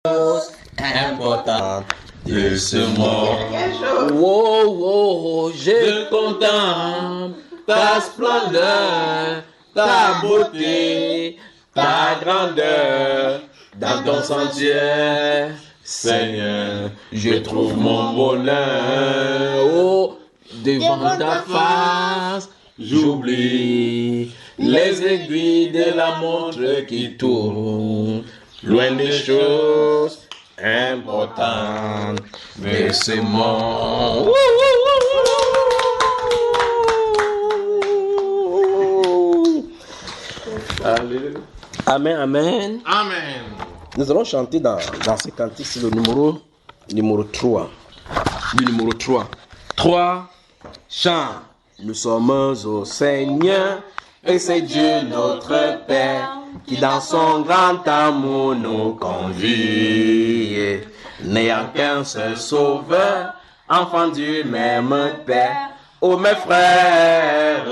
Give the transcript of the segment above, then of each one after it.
Important de ce monde. Oh, oh, oh, je contemple ta splendeur, ta beauté, ta grandeur dans ton sentier. Seigneur, je trouve mon bonheur. Oh, devant ta face, j'oublie les aiguilles de la montre qui tournent. Loin des choses importantes de ce monde. Amen, amen. Amen. Nous allons chanter dans ce cantique, c'est le numéro 3. Le numéro 3. 3, chant. Nous sommes au Seigneur et c'est Dieu notre Père qui dans son grand amour nous conduit. N'ayant qu'un seul sauveur, enfant du même Père. Oh mes frères,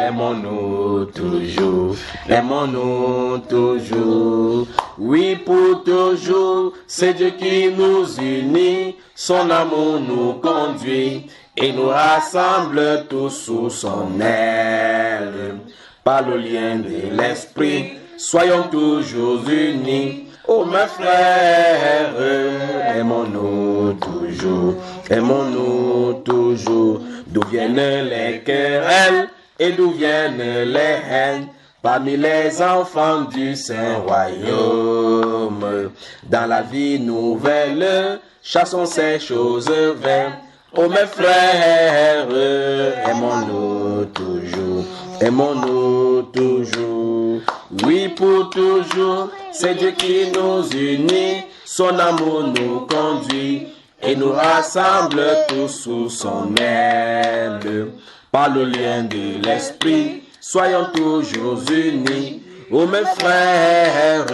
aimons-nous toujours, aimons-nous toujours. Oui, pour toujours, c'est Dieu qui nous unit, son amour nous conduit et nous rassemble tous sous son aile. Par le lien de l'esprit, soyons toujours unis. Oh mes frères, aimons-nous toujours, aimons-nous toujours. D'où viennent les querelles et d'où viennent les haines parmi les enfants du Saint-Royaume? Dans la vie nouvelle, chassons ces choses vaines. Oh mes frères, aimons-nous toujours, aimons-nous toujours. Oui, pour toujours, c'est Dieu qui nous unit, son amour nous conduit et nous rassemble tous sous son aile. Par le lien de l'esprit, soyons toujours unis. Oh mes frères,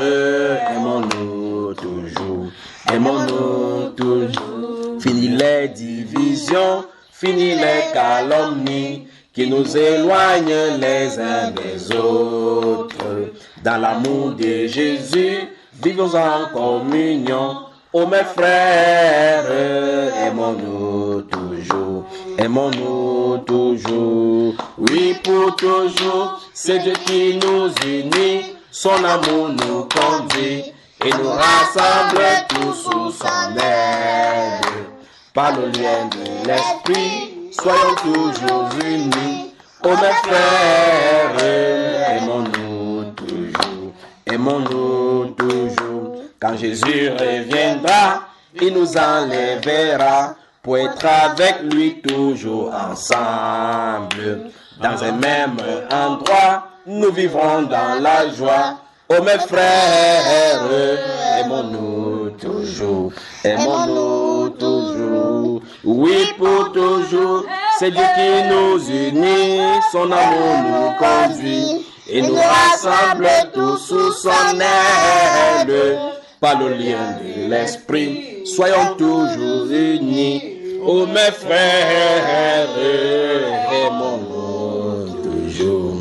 aimons-nous toujours, aimons-nous toujours. Fini les divisions, fini les calomnies qui nous éloignent les uns des autres. Dans l'amour de Jésus, vivons en communion. Oh mes frères, aimons-nous toujours, aimons-nous toujours. Oui, pour toujours, c'est Dieu qui nous unit, son amour nous conduit et nous rassemble tous sous son aile. Par le lien de l'esprit, soyons toujours unis. Oh mes frères, aimons-nous toujours, aimons-nous toujours. Quand Jésus reviendra, il nous enlèvera pour être avec lui toujours ensemble. Dans un même endroit, nous vivrons dans la joie. Oh mes frères, aimons-nous toujours, aimons-nous toujours. Oui, pour toujours, c'est Dieu qui nous unit, son amour nous conduit et nous rassemble tous sous son aile. Par le lien de l'esprit, soyons toujours unis. Oh mes frères, aimons-nous toujours,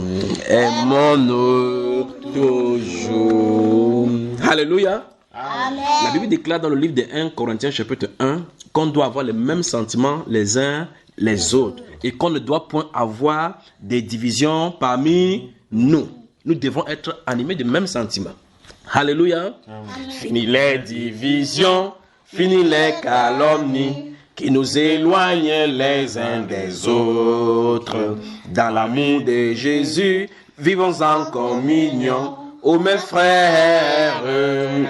aimons-nous toujours. Alléluia. Amen. La Bible déclare dans le livre de 1 Corinthiens chapitre 1 qu'on doit avoir les mêmes sentiments les uns les autres et qu'on ne doit point avoir des divisions parmi nous. Nous devons être animés de mêmes sentiments. Alléluia. Amen. Fini les divisions, fini les calomnies qui nous éloignent les uns des autres. Dans l'amour de Jésus, vivons en communion. Oh mes frères,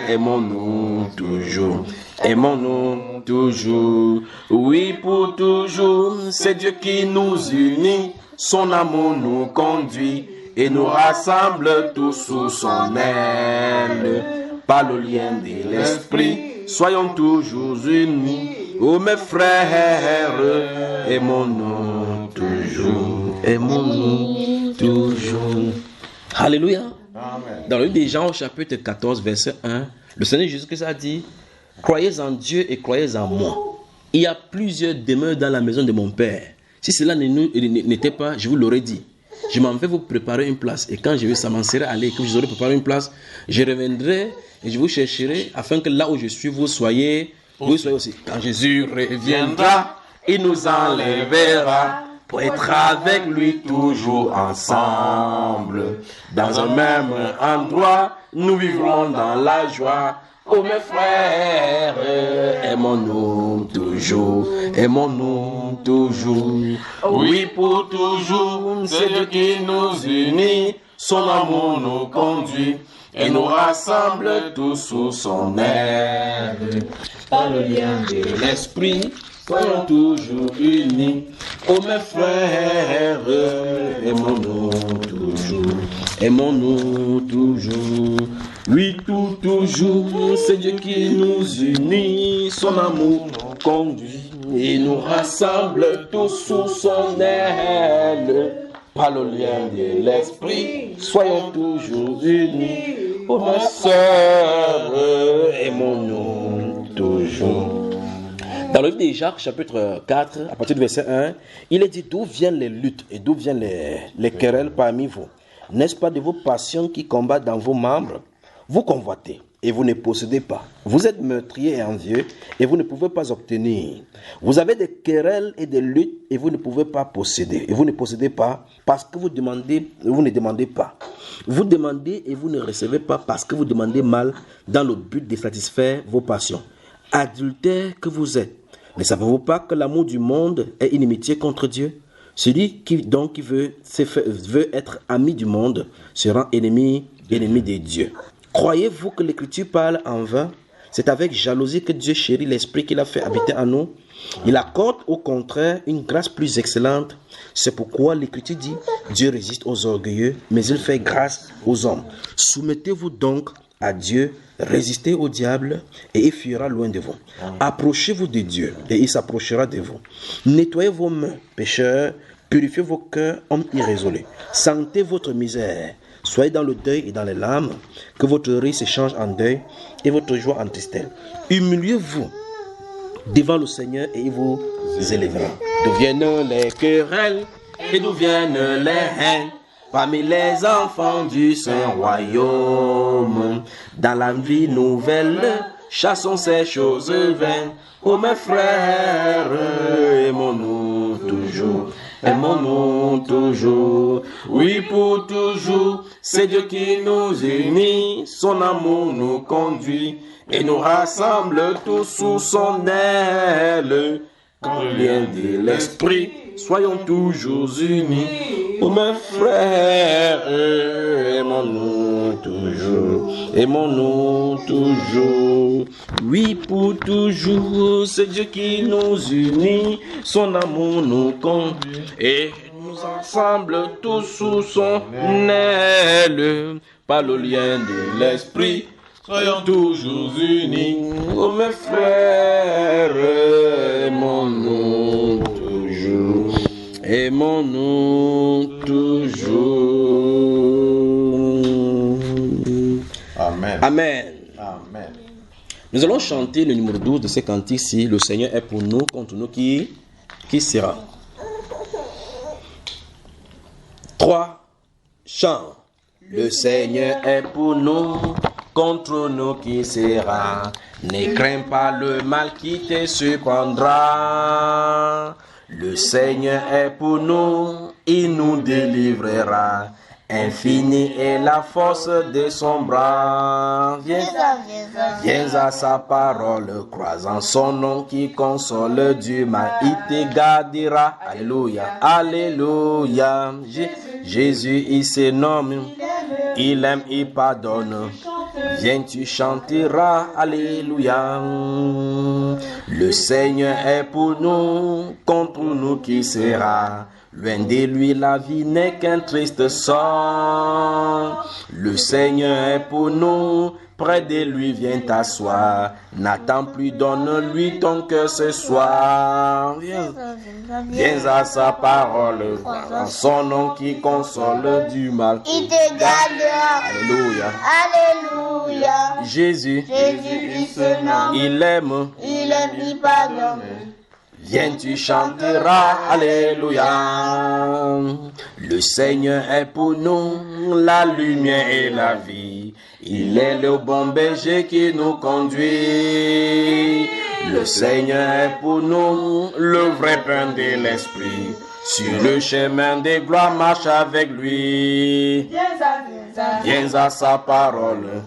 aimons-nous toujours, aimons-nous toujours. Oui, pour toujours, c'est Dieu qui nous unit, son amour nous conduit et nous rassemble tous sous son aile. Par le lien de l'esprit, soyons toujours unis. Oh mes frères, aimons-nous toujours, aimons-nous toujours. Alléluia. Amen. Dans le livre des Jean au chapitre 14 verset 1, le Seigneur Jésus-Christ a dit: croyez en Dieu et croyez en moi. Il y a plusieurs demeures dans la maison de mon Père. Si cela n'était pas, je vous l'aurais dit. je m'en vais vous préparer une place. Et quand je m'en serai allé, que je vous aurai préparé une place, je reviendrai et je vous chercherai afin que là où je suis, vous soyez aussi. Quand Jésus reviendra, il nous enlèvera pour être avec lui toujours ensemble. Dans un même endroit, nous vivrons dans la joie. Oh mes frères, aimons-nous toujours, aimons-nous toujours. Oui, pour toujours, c'est Dieu qui nous unit, son amour nous conduit et nous rassemble tous sous son aile. Par le lien de l'esprit, soyons toujours unis. Oh mes frères, aimons-nous toujours, aimons-nous toujours. Oui, toujours, c'est Dieu qui nous unit, son amour nous conduit et nous rassemble tous sous son aile. Par le lien de l'esprit, soyons toujours unis. Oh mes sœurs, aimons-nous toujours. Dans le livre de Jacques, chapitre 4, à partir du verset 1, il est dit d'où viennent les luttes et d'où viennent les querelles parmi vous. N'est-ce pas de vos passions qui combattent dans vos membres? Vous convoitez et vous ne possédez pas. Vous êtes meurtriers et envieux et vous ne pouvez pas obtenir. Vous avez des querelles et des luttes et vous ne pouvez pas posséder. Et vous ne possédez pas parce que vous ne demandez pas. Vous demandez et vous ne recevez pas parce que vous demandez mal dans le but de satisfaire vos passions. Adultères que vous êtes, ne savez-vous pas que l'amour du monde est inimitié contre Dieu? Celui qui veut être ami du monde sera ennemi de Dieu. Croyez-vous que l'Écriture parle en vain? C'est avec jalousie que Dieu chérit l'Esprit qu'il a fait habiter en nous. Il accorde au contraire une grâce plus excellente. C'est pourquoi l'Écriture dit, Dieu résiste aux orgueilleux, mais il fait grâce aux hommes. Soumettez-vous donc à Dieu, résistez au diable et il fuira loin de vous. Approchez-vous de Dieu et il s'approchera de vous. Nettoyez vos mains, pécheurs, purifiez vos cœurs, hommes irrésolus. Sentez votre misère. Soyez dans le deuil et dans les larmes, que votre rire se change en deuil et votre joie en tristesse. Humiliez-vous devant le Seigneur et il vous élèvera. D'où viennent les querelles et d'où viennent les haines parmi les enfants du Saint-Royaume? Dans la vie nouvelle, chassons ces choses vaines. Oh mes frères, aimons-nous toujours. Aimons-nous toujours, oui pour toujours, c'est Dieu qui nous unit, son amour nous conduit et nous rassemble tous sous son aile. Quand le lien de l'esprit, soyons toujours unis. Oh mes frères, aimons-nous toujours, aimons-nous toujours. Oui, pour toujours, c'est Dieu qui nous unit, son amour nous conduit et nous rassemble tous sous son aile. Par le lien de l'esprit, soyons toujours unis. Oh mes frères, aimons-nous toujours, aimons-nous toujours. Amen. Amen. Amen. Nous allons chanter le numéro 12 de ce cantique-ci. Le Seigneur est pour nous, contre nous, qui sera? 3 chants. Le Seigneur est pour nous, contre nous qui sera? Ne crains pas le mal qui te surprendra. Le Seigneur est pour nous, il nous délivrera. Infini est la force de son bras. Viens à sa parole, crois en son nom qui console du mal. Il te gardera. Alléluia, alléluia. Jésus, il se nomme. Il aime, il pardonne. Viens, tu chanteras. Alléluia. Le Seigneur est pour nous, contre nous qui sera? Loin de lui, la vie n'est qu'un triste sort. Le Seigneur est pour nous, près de lui, viens t'asseoir. N'attends plus, donne-lui ton cœur ce soir. Viens à sa parole, en son nom qui console du mal. Il te gardera. Alléluia. Alléluia. Jésus, Jésus, il se nomme. il aime, Il pardonne. viens tu chanteras, alléluia. Le Seigneur est pour nous la lumière et la vie. Il est le bon berger qui nous conduit. Le Seigneur est pour nous le vrai pain de l'esprit. Sur le chemin des gloires, marche avec lui. Viens à sa parole,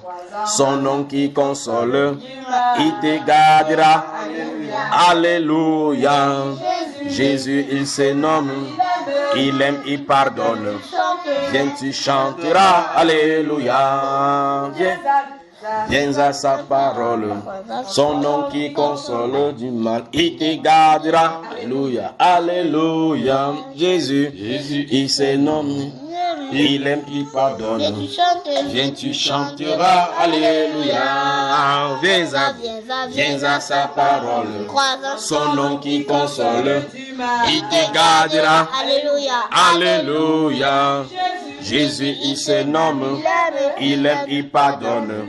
son nom qui console. Il te gardera. Alléluia. Jésus, il se nomme. Il aime, il pardonne. Viens, tu chanteras. Alléluia. Viens à sa parole, son nom qui console du mal, il te gardera. Alléluia, alléluia. Jésus, il se nomme, il aime, il pardonne. Viens, tu chanteras. Alléluia. Viens à sa parole, son nom qui console, il te gardera. Alléluia. Jésus, il se nomme, il aime, il pardonne.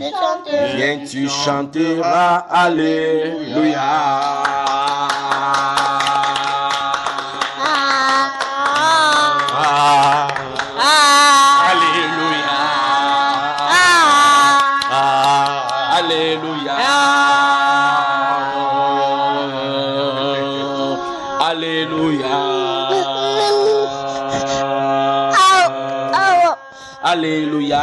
Viens, tu chanteras, alléluia. Alléluia. Alléluia. Alléluia. Alléluia.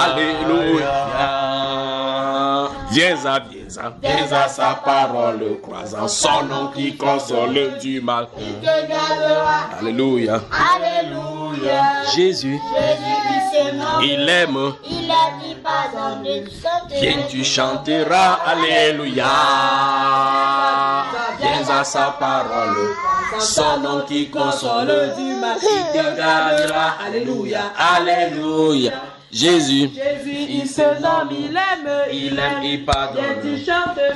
Alléluia. Viens à sa parole, croisant son nom qui console du mal. Alléluia. Alléluia. Jésus, il aime. Il pardonne. Viens, tu chanteras. Alléluia. Viens à sa parole, son nom qui console du mal, il te gardera. Alléluia, alléluia. Jésus, il se nomme, il aime, il pardonne.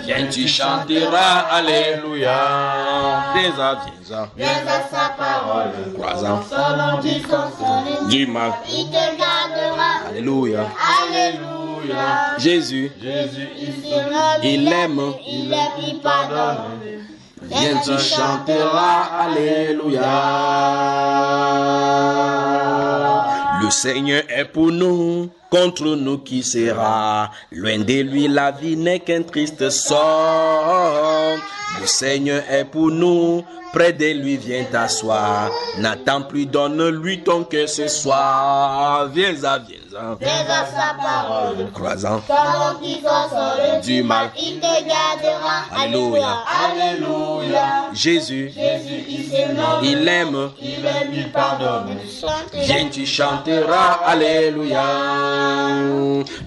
Viens, tu chanteras. Alléluia. Viens à sa parole, croisant son nom qui console du mal, il te gardera. Alléluia. Alléluia. Jésus, il aime, il pardonne. viens, tu chanteras. Alléluia. Le Seigneur est pour nous, contre nous qui sera. Loin de lui, la vie n'est qu'un triste sort. Le Seigneur est pour nous, près de lui viens t'asseoir. N'attends plus, donne-lui ton cœur ce soir. Viens à sa parole, croisant son nom qui console du mal, il te gardera. Alléluia. Alléluia. Jésus, il aime, il pardonne. viens, tu chanteras. Alléluia.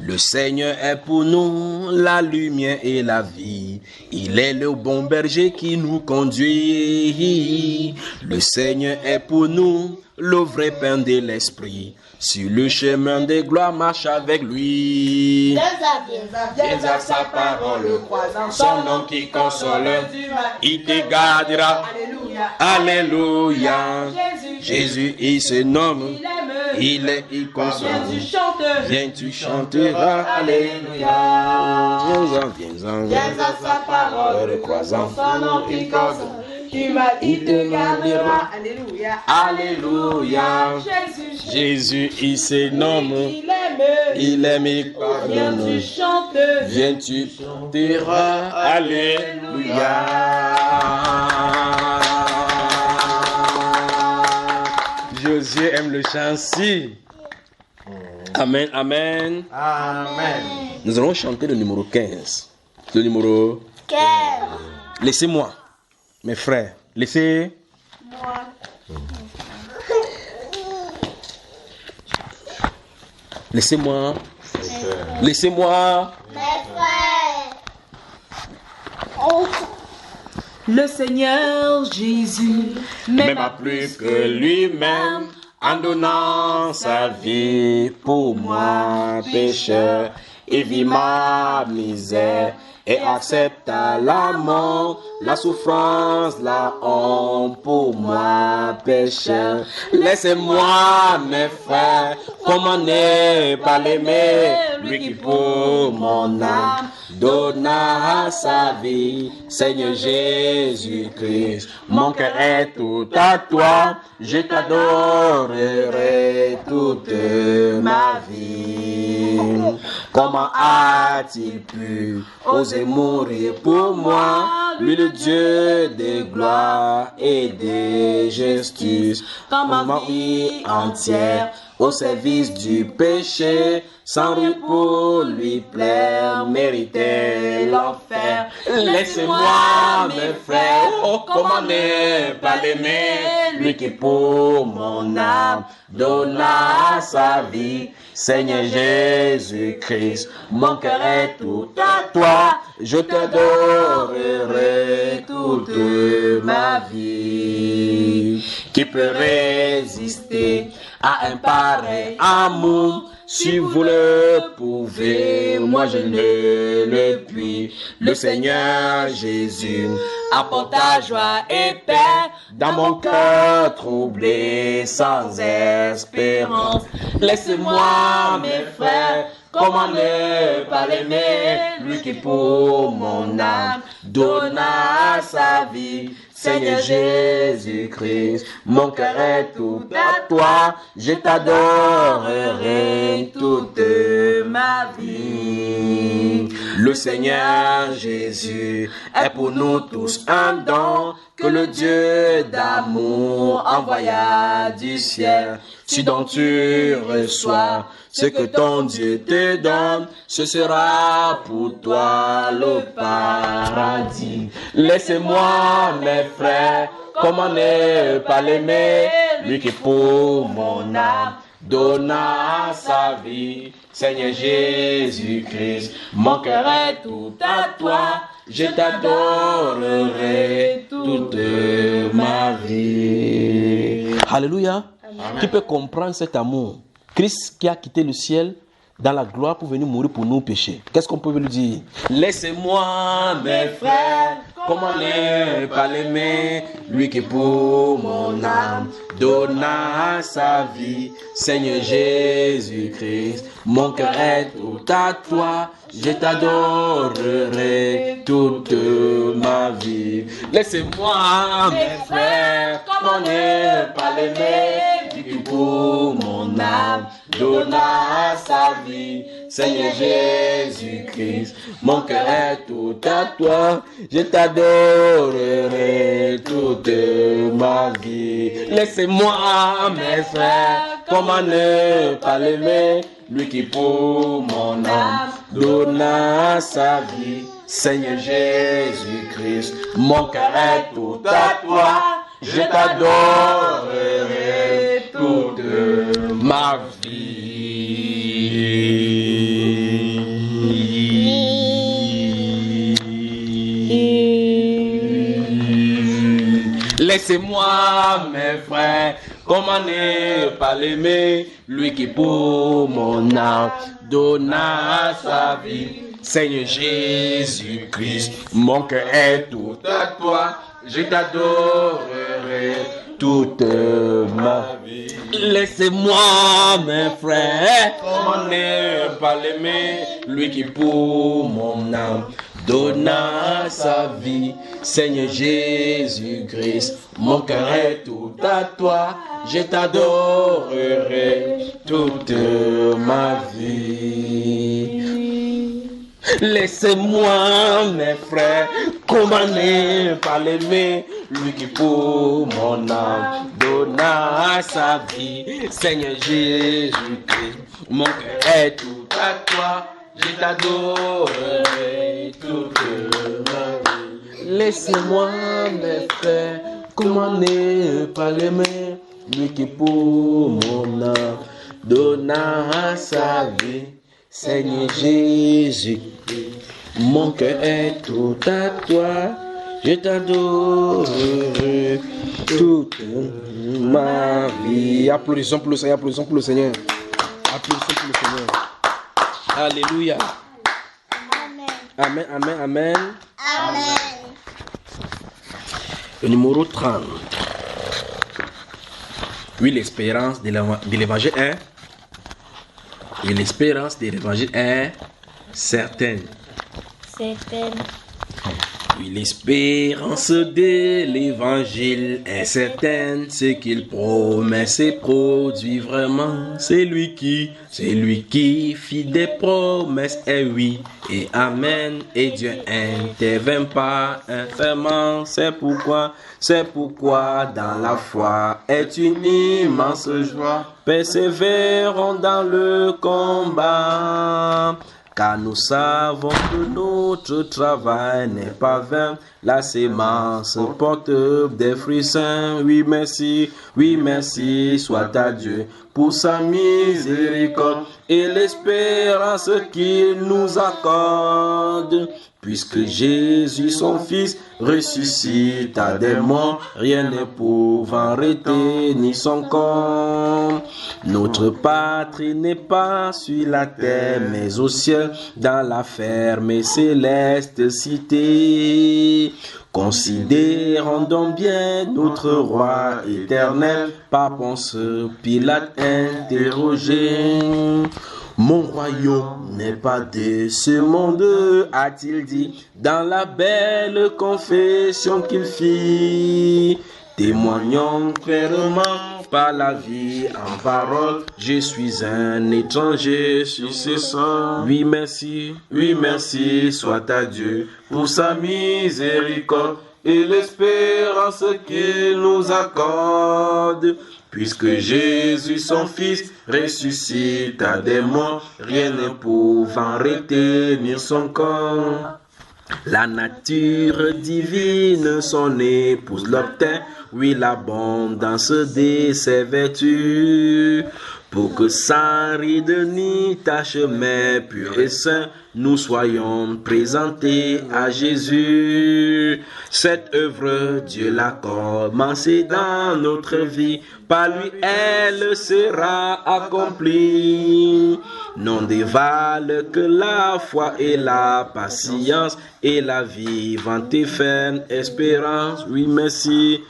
Le Seigneur est pour nous la lumière et la vie. Il est le bon berger qui nous conduit. Le Seigneur est pour nous le vrai pain de l'esprit. Sur le chemin des gloires, marche avec lui. Viens à sa parole, son nom qui console, il te gardera. Alléluia. Jésus, il se nomme, il est, il console. Viens, tu chanteras. Alléluia. Viens à sa parole, croisant son nom qui console. il te gardera. Alléluia. Jésus, il se nomme, il aime, il pardonne. Viens, tu chanteras. Alléluia. Josué aime le chant si. Amen, amen. Amen. Nous allons chanter le numéro 15. Le numéro 15. Laissez-moi, mes frères, laissez. Laissez-moi. Laissez-moi. Mes frères. Le Seigneur Jésus Même pas plus que lui-même, en donnant sa vie pour moi, pécheur, et vit ma misère. et accepta la mort, la souffrance, la honte pour moi, pécheur. Laissez-moi, mes frères, comment ne pas l'aimer, lui qui pour mon âme donna sa vie, Seigneur Jésus-Christ. Mon cœur est tout à toi, je t'adorerai toute ma vie. Comment a-t-il pu oser mourir pour moi, lui le Dieu de gloire et de justice, quand ma vie entière au service du péché, sans rue pour lui plaire, méritait l'enfer. Laissez-moi, mes frères, oh, comment ne pas l'aimer, lui qui pour mon âme donna sa vie, Seigneur Jésus-Christ. Mon cœur est tout à toi, je t'adorerai toute ma vie. Qui peut résister à un pareil amour? Si vous le pouvez, moi je ne le puis. Le Seigneur Jésus apporta joie et paix dans mon cœur troublé sans espérance. Laissez-moi, mes frères, comment ne pas l'aimer, lui qui pour mon âme donna sa vie, Seigneur Jésus-Christ. Mon cœur est tout à toi, je t'adorerai toute ma vie. Le Seigneur Jésus est pour nous tous un don que le Dieu d'amour envoya du ciel. Si donc tu reçois ce que ton Dieu te donne, ce sera pour toi le paradis. Laissez-moi, mes frères, comment ne pas l'aimer, lui qui pour mon âme donna sa vie, Seigneur Jésus-Christ. Mon cœur est tout à toi, je t'adorerai toute ma vie. Alléluia. Amen. Tu peux comprendre cet amour. Christ qui a quitté le ciel dans la gloire pour venir mourir pour nos péchés. Qu'est-ce qu'on peut lui dire? Laissez-moi, mes frères, comment ne pas l'aimer, lui qui pour mon âme donna sa vie, Seigneur Jésus-Christ. Mon cœur est tout à toi, je t'adorerai toute ma vie. Laissez-moi, mes frères, comment ne pas l'aimer, lui qui pour mon âme donna sa vie, Seigneur Jésus-Christ. Mon cœur est tout à toi, je t'adorerai toute ma vie. Laissez-moi, mes frères, comment ne pas l'aimer, lui qui pour mon âme donna sa vie, Seigneur Jésus-Christ. Mon cœur est tout à toi, je t'adorerai toute ma vie. Laissez-moi, mes frères, comment ne pas l'aimer, lui qui pour mon âme donna sa vie, Seigneur Jésus-Christ. Mon cœur est tout à toi, je t'adorerai toute ma vie. Laissez-moi, mes frères, comment ne pas l'aimer, lui qui pour mon âme donna sa vie, Seigneur Jésus-Christ. Mon cœur est tout à toi, je t'adorerai toute ma vie. Laissez-moi, mes frères, comment ne pas l'aimer, lui qui pour mon âme donna sa vie, Seigneur Jésus-Christ. Mon cœur est tout à toi, je t'adorerai toute ma vie. Laissez-moi, mes frères, comment ne pas l'aimer, lui qui pour mon âme donna sa vie, Seigneur Jésus. Mon cœur est tout à toi, je t'adorerai toute ma vie. Applaudissons pour le Seigneur, applaudissons pour le Seigneur. Applaudissons pour le Seigneur. Alléluia. Amen, amen, amen. Amen. Le numéro 30. Oui, l'espérance de l'évangile est. Oui, l'espérance de l'évangile est certaine. Certaine. Oui, l'espérance de l'évangile est certaine. Ce qu'il promet se produit vraiment. C'est lui qui fit des promesses. Et oui, et amen. Et Dieu intervient pas infamement. C'est pourquoi dans la foi est une immense joie. Persévérons dans le combat. Car nous savons que notre travail n'est pas vain. La sémence porte des fruits sains. Oui, merci soit à Dieu pour sa miséricorde et l'espérance qu'il nous accorde. Puisque Jésus, son Fils, ressuscita des morts, rien ne pouvant retenir son corps. Notre patrie n'est pas sur la terre, mais au ciel, dans la ferme et céleste cité. Considérons donc bien notre roi éternel, par Ponce Pilate interrogé. Mon royaume n'est pas de ce monde, a-t-il dit, dans la belle confession qu'il fit. Témoignons clairement par la vie en parole, je suis un étranger sur ce sol. Oui, merci soit à Dieu pour sa miséricorde et l'espérance qu'il nous accorde. Puisque Jésus, son Fils, ressuscita des morts, rien ne pouvant retenir son corps. La nature divine, son épouse l'obtint, oui, l'abondance de ses vertus. Pour que sans ride ni tache, mais pur et saint, nous soyons présentés à Jésus. Cette œuvre, Dieu l'a commencée dans notre vie. Par lui, elle sera accomplie. Non dévale que la foi et la patience et la vivante et ferme espérance. Oui, merci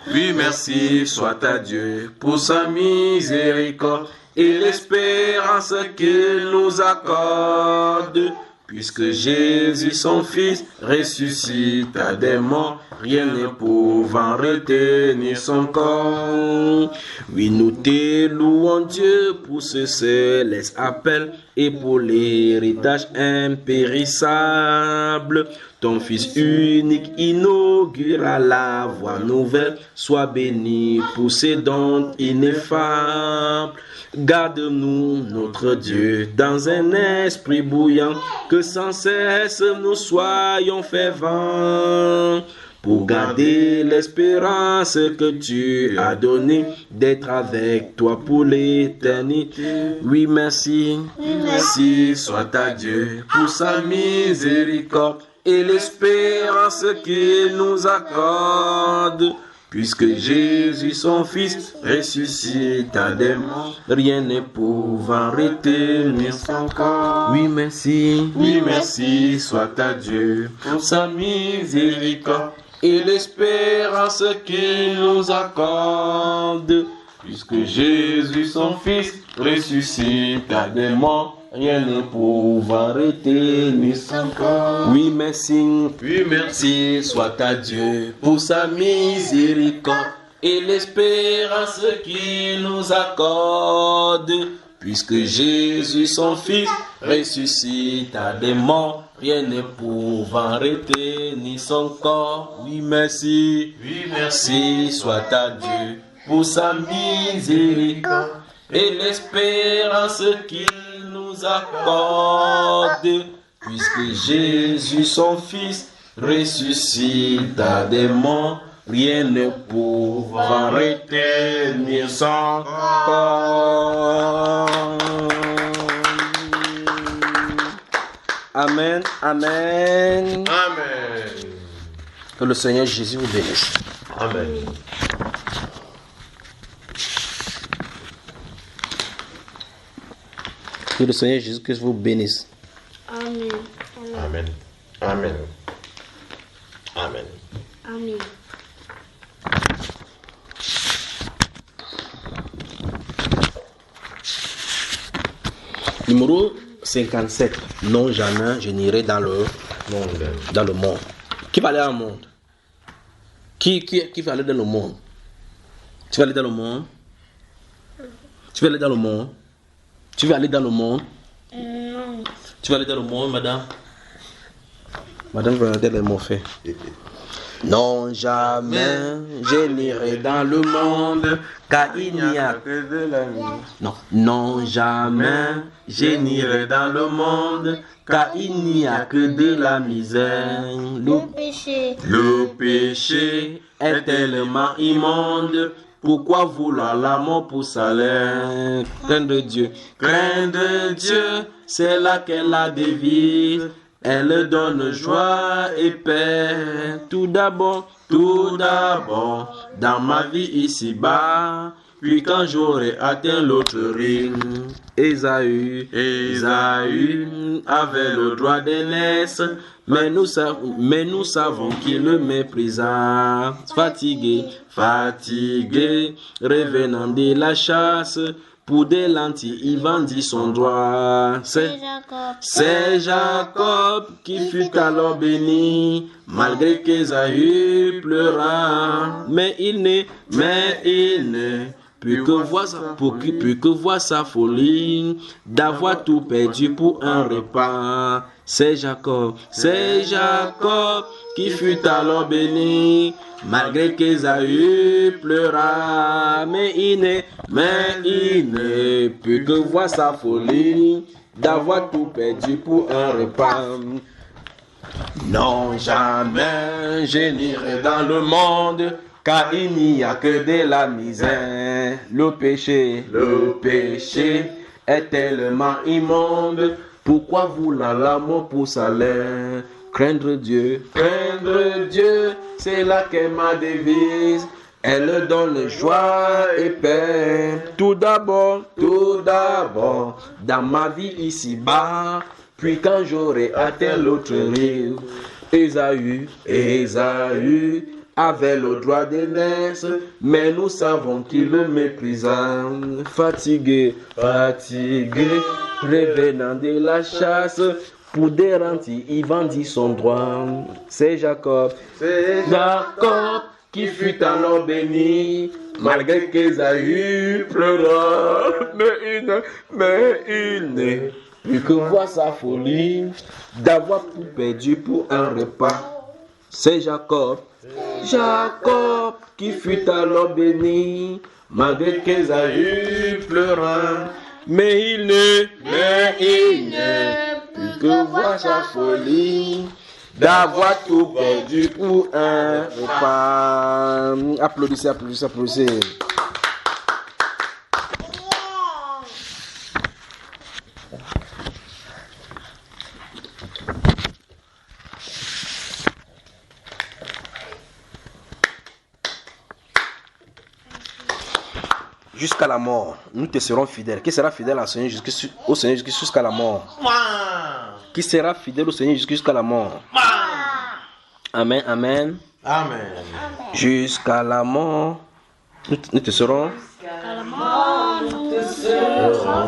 soit à Dieu pour sa miséricorde et l'espérance qu'il nous accorde. Puisque Jésus, son Fils, ressuscita des morts, rien ne pouvant retenir son corps. Oui, nous te louons Dieu pour ce céleste appel et pour l'héritage impérissable. Ton Fils unique inaugura la voie nouvelle. Sois béni pour ces dons ineffables. Garde-nous, notre Dieu, dans un esprit bouillant, que sans cesse nous soyons fervents, pour garder l'espérance que tu as donnée d'être avec toi pour l'éternité. Oui, merci soit à Dieu pour sa miséricorde et l'espérance qu'il nous accorde. Puisque Jésus, son Fils, ressuscita des morts, rien ne pouvant retenir son corps. Oui, merci soit à Dieu pour sa miséricorde et l'espérance qu'il nous accorde. Puisque Jésus, son Fils, ressuscita des morts, rien ne pouvant retenir son corps. Oui, merci soit à Dieu pour sa miséricorde et l'espérance qu'il nous accorde. Puisque Jésus, son Fils, ressuscita des morts, rien ne pouvant retenir son corps. Oui, merci soit à Dieu pour sa miséricorde et l'espérance qu'il nous accorde. Puisque Jésus, son Fils, ressuscita des morts, rien ne pouvant retenir son corps. Amen, amen. Amen. Que le Seigneur Jésus vous bénisse. Amen. Que le Seigneur Jésus-Christ vous bénisse. Amen. Amen. Amen. Amen. Amen. Numéro 57. Non, jamais je n'irai dans le monde. Qui va aller dans le monde? Qui va aller dans le monde? Tu vas aller dans le monde? Tu vas aller dans le monde? Tu vas aller dans le monde? Non. Tu vas aller dans le monde, madame? Madame va regarder les mots faits. Non, jamais je n'irai dans le monde, car il n'y a que de la misère. Non, jamais je n'irai dans le monde, car il n'y a que de la misère. Le péché est tellement immonde. Pourquoi vouloir la mort pour salaire? Craindre Dieu, c'est là qu'est la devise. Elle donne joie et paix. Tout d'abord, dans ma vie ici-bas. Puis quand j'aurai atteint l'autre ring, Ésaü avait le droit d'aînesse, mais nous savons qu'il le méprisa. Fatigué, revenant de la chasse, pour des lentilles, il vendit son droit. C'est Jacob qui fut alors béni, malgré qu'Ésaü pleura. Mais il ne plus que voir sa folie, d'avoir tout perdu pour un repas. C'est Jacob qui fut alors béni, malgré qu'Ésaü pleura. Mais il ne peut que voir sa folie, d'avoir tout perdu pour un repas. Non, jamais je n'irai dans le monde, car il n'y a que de la misère. Le péché est tellement immonde. Pourquoi vouloir la mort pour salaire? Craindre Dieu, c'est là qu'est ma devise. Elle donne joie et paix. Tout d'abord, dans ma vie ici-bas. Puis quand j'aurai atteint l'autre rive, Ésaü avait le droit d'aînesse, mais nous savons qu'il le méprisa. Fatigué, revenant de la chasse, pour des lentilles, il vendit son droit. C'est Jacob qui fut alors béni, malgré qu'Ésaü pleura. Mais il n'est plus que voir sa folie, d'avoir tout perdu pour un repas. C'est Jacob qui fut alors béni, malgré qu'Ésaü pleura. Mais il ne plus que voir sa folie, d'avoir tout perdu pour un repas. Applaudissez. Jusqu'à la mort, nous te serons fidèles. Qui sera fidèle au Seigneur jusqu'à la mort? Qui sera fidèle au Seigneur jusqu'à la mort? Amen. Jusqu'à la mort, nous te serons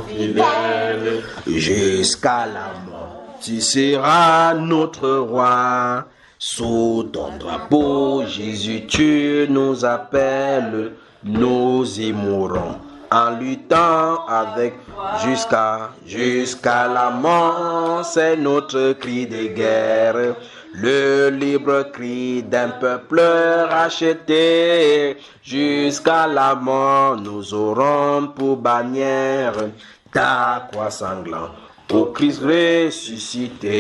fidèles. Jusqu'à la mort, tu seras notre roi. Sous ton drapeau, Jésus, tu nous appelles. Nous y mourrons en luttant avec jusqu'à la mort. C'est notre cri de guerre, le libre cri d'un peuple racheté. Jusqu'à la mort, nous aurons pour bannière ta croix sanglante, ô Christ ressuscité.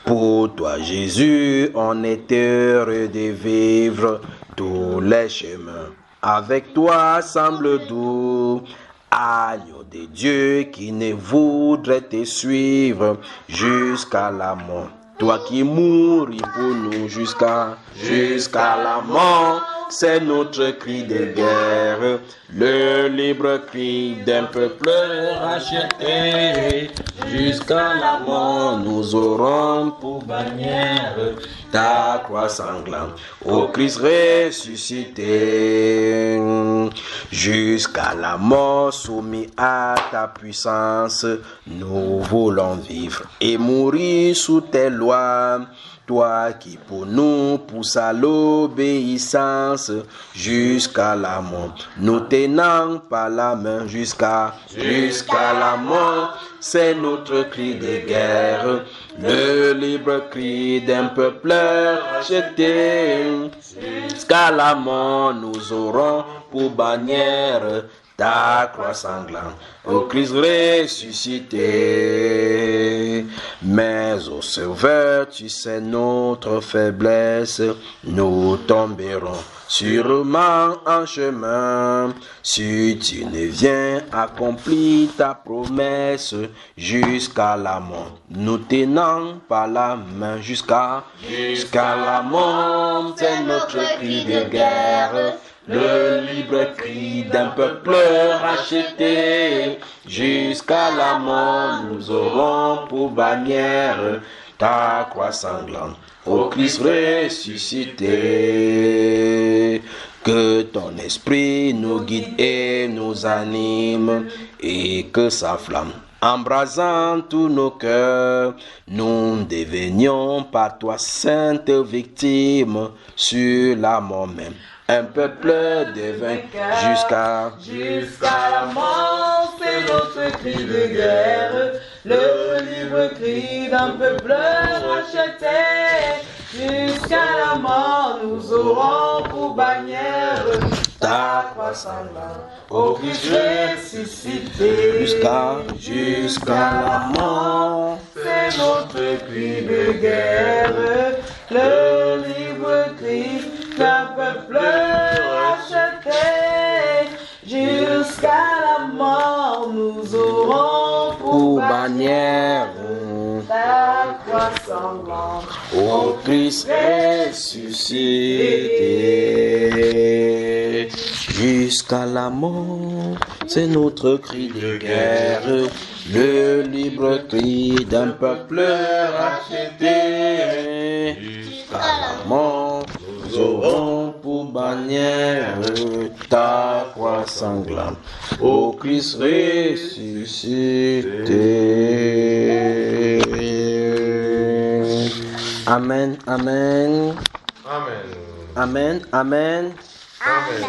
Pour toi, Jésus, on est heureux de vivre. Tous les chemins avec toi semblent doux. Agneau de Dieu qui ne voudrait te suivre jusqu'à la mort. Toi qui mouris pour nous jusqu'à la mort. C'est notre cri de guerre, le libre cri d'un peuple racheté. Jusqu'à la mort, nous aurons pour bannière ta croix sanglante. Ô Christ ressuscité, jusqu'à la mort, soumis à ta puissance, nous voulons vivre et mourir sous tes lois. Toi qui pour nous pousse à l'obéissance jusqu'à la mort, nous tenant par la main jusqu'à la mort, c'est notre cri de guerre, le libre cri d'un peuple racheté. Jusqu'à la mort, nous aurons pour bannière ta croix sanglante, ô Christ ressuscité. Mais ô Sauveur, tu sais notre faiblesse, nous tomberons sûrement en chemin. Si tu ne viens accomplir ta promesse jusqu'à la mort, nous tenant par la main jusqu'à la mort, c'est notre cri de guerre, le libre cri d'un peuple racheté. Jusqu'à la mort, nous aurons pour bannière ta croix sanglante, ô Christ ressuscité. Que ton esprit nous guide et nous anime, et que sa flamme embrasant tous nos cœurs, nous devenions par toi sainte victime sur la mort même. Un peuple devint jusqu'à la mort, c'est notre cri de guerre, le libre cri d'un peuple racheté. Jusqu'à la mort, nous aurons pour bannière ta croix sanglante, ô Christ ressuscité. Jusqu'à la mort, c'est notre cri de guerre, le libre cri d'un peuple racheté. Jusqu'à la mort, nous aurons pour bannière ta croix sanglante, ô Christ ressuscité. Jusqu'à la mort, c'est notre cri de guerre, le libre cri d'un peuple racheté. Jusqu'à la mort, nous aurons pour bannière ta croix sanglante, ô Christ ressuscité. Amen, amen. Amen. Amen, amen. Amen.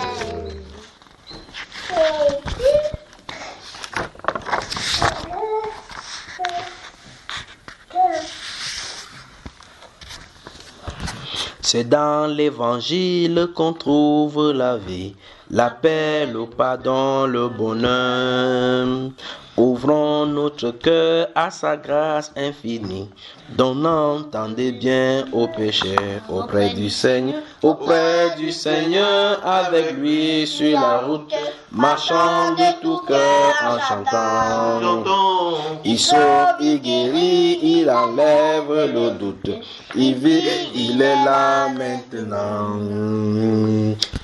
C'est dans l'évangile qu'on trouve la vie, l'appel au pardon, le bonheur. Ouvrons notre cœur à sa grâce infinie, donnant entendez bien aux pécheurs auprès du Seigneur, avec lui sur la route, marchant de tout cœur en chantant. Il sauve, il guérit, il enlève le doute, il vit, il est là maintenant.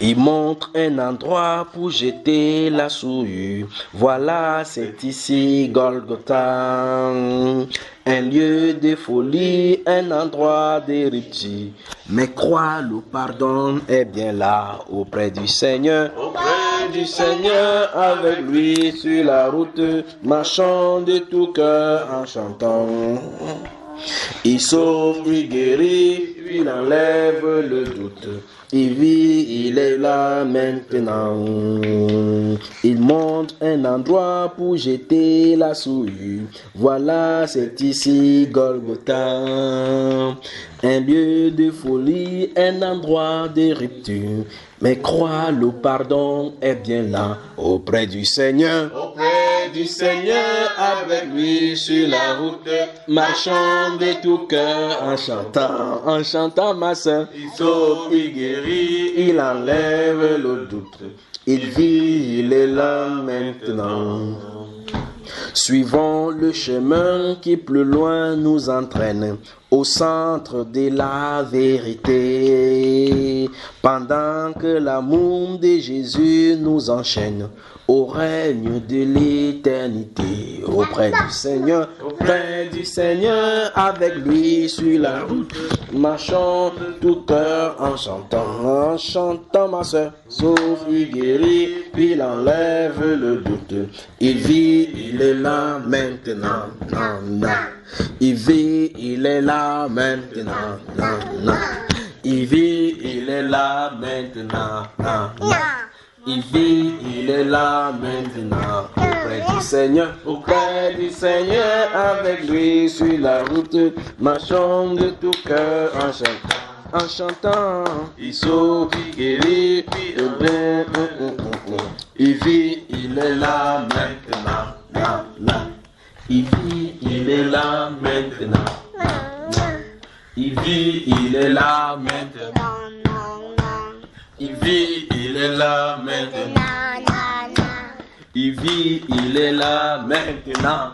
Il montre un endroit pour jeter la souillure. Voilà, c'est ici Golgotha, un lieu de folie, un endroit de rupture. Mais crois, le pardon est bien là, auprès du Seigneur, avec lui sur la route, marchant de tout cœur en chantant. Il sauve, il guérit, il enlève le doute. Il vit, il est là maintenant. Il montre un endroit pour jeter la souillure. Voilà, c'est ici Golgotha, un lieu de folie, un endroit de rupture. Mais crois, le pardon est bien là, auprès du Seigneur, avec lui sur la route, marchant de tout cœur en chantant ma sœur. Il sauve, il guérit, il enlève le doute. Il vit, il est là maintenant. Suivons le chemin qui plus loin nous entraîne au centre de la vérité, pendant que l'amour de Jésus nous enchaîne au règne de l'éternité, auprès du Seigneur, auprès du Seigneur, avec lui sur la route. Marchons de tout cœur en chantant ma soeur, sauf il guérit, puis il enlève le doute. Il vit, il est là maintenant, non, non. Il vit, il est là maintenant, non, non. Il vit, il est là maintenant, non, non. Il vit, il est là maintenant, auprès du Seigneur, avec lui sur la route, marchons de tout cœur en chantant, il sauve, il guérit, il vit, il est là maintenant, là, là. Il vit, il est là maintenant, il vit, il est là maintenant. Il vit, il est là maintenant. Il vit, il est là maintenant.